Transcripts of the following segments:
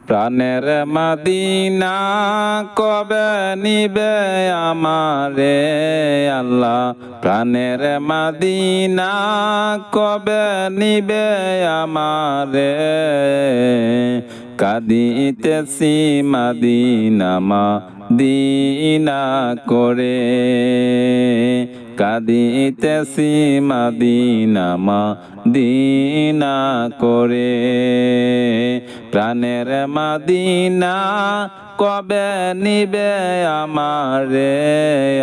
প্রাণের মদিনা কবে নিবে আমারে আল্লাহ, প্রাণের মদিনা কবে নিবে আমারে। কাঁদিতেছি মদিনা মদিনা করে, কাঁদিতেছি মদিনা মদিনা করে। প্রাণের মদিনা কবে নিবে আমারে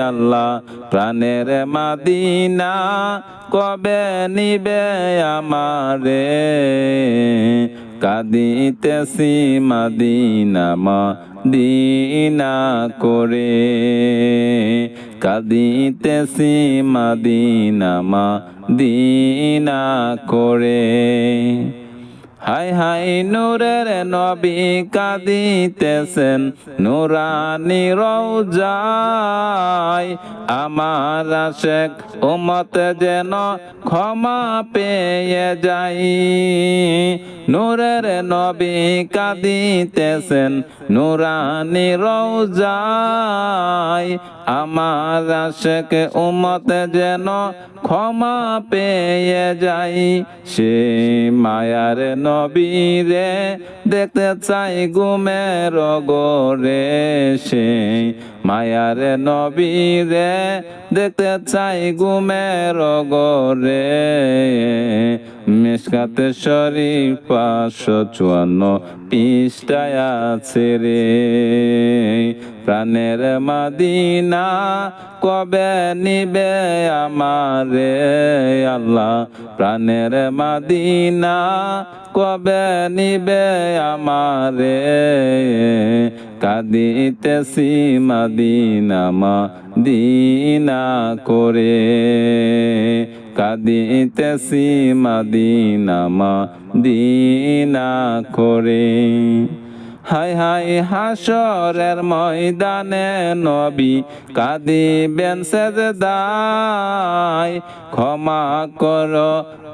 আল্লাহ, প্রাণের মদিনা কবে নিবে আমারে। কাঁদিতেছি মদিনা মদিনা করে, কাঁদিতেছি মদিনা মদিনা করে। হাই হাই নূরের নবী কাঁদিতেছেন নুরানি রওজায়, আমার আশেক উম্মত যেন ক্ষমা পেয়ে যাই। নূরের নবী কাঁদিতেছেন নুরানি রওজায়, আমার আশেক উম্মত যেন ক্ষমা পেয়ে যাই। সে মায়ার নবীরে দেখতে চাই ঘুমের ঘরে, সে মায়ার নবীরে দেখতে চাই ঘুমের ঘরে। মিশকাত শরীফ 554 পৃষ্ঠায় আছে রে। প্রাণের মদিনা কবে নিবে আমারে আল্লাহ, প্রাণের মদিনা কবে নিবে আমারে। কাঁদিতেছি মদিনা মদিনা করে, কাঁদিতেছি মদিনা মদিনা করে। হাই হাই হাসরের ময়দানে নবী কাঁদিবেন সেজদায়, ক্ষমা করো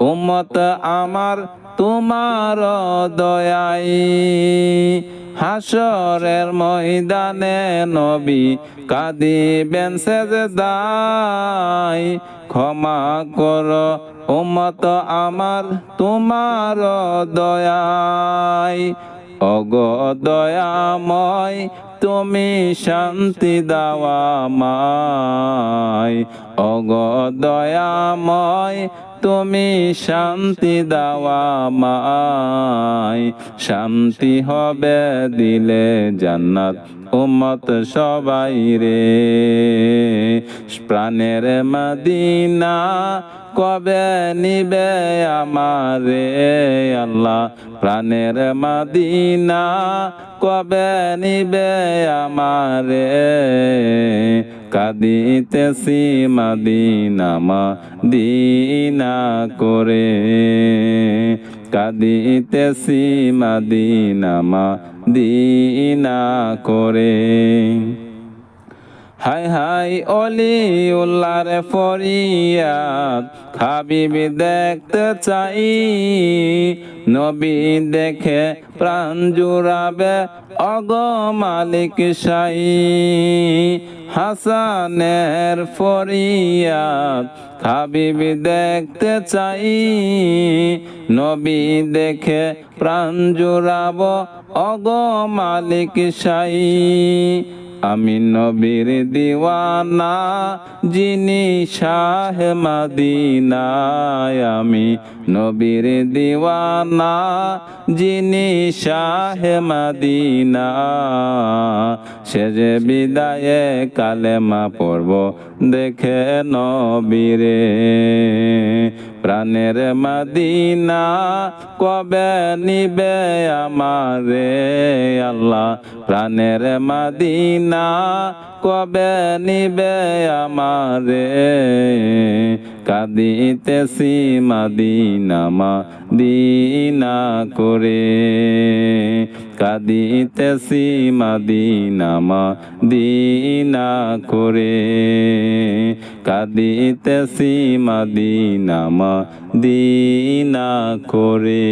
উম্মত আমার তোমার দয়ায়। হাসরের ময়দানে নবী কাঁদিবেন সেজদায়, ক্ষমা করো উম্মত আমার তোমার দয়ায়। ওগো দয়াময় তুমি শান্তি দাও আমায়, ওগো দয়াময় তুমি শান্তি দাও আমায়। শান্তি হবে দিলে জান্নাত উম্মত সবাই রে। প্রাণের মদিনা কবে নিবে আমারে আল্লাহ, প্রাণের মদিনা কবে নিবে আমারে। কাঁদিতেছি মদিনা মদিনা করে, কাঁদিতেছি মদিনা মদিনা করে। হাই হাই অলিউল্লাহর ফরিয়াদ হাবিবি দেখতে চাই, নবী দেখে প্রাণ জুড়াবে ওগো মালিক শাই। হাসানের ফরিয়াদ হাবিবি দেখতে চাই, নবী দেখে প্রাণ জুড়াবো ওগো মালিক শাই। আমি নবীর দিওয়ানা যিনি শাহ মদিনায়, আমি নবীর দিওয়ানা যিনি শাহ মদিনা। সে যে বিদায়ে কালেমা পড়ব দেখে নবীরে। প্রাণের মদিনা কবে নিবে আমারে আল্লাহ, প্রাণের মদিনা কবে নিবে আমারে। কাঁদিতেছি মদিনা মদিনা করে, কাঁদিতেছি মদিনা মদিনা করে, কাঁদিতেছি মদিনা মদিনা করে।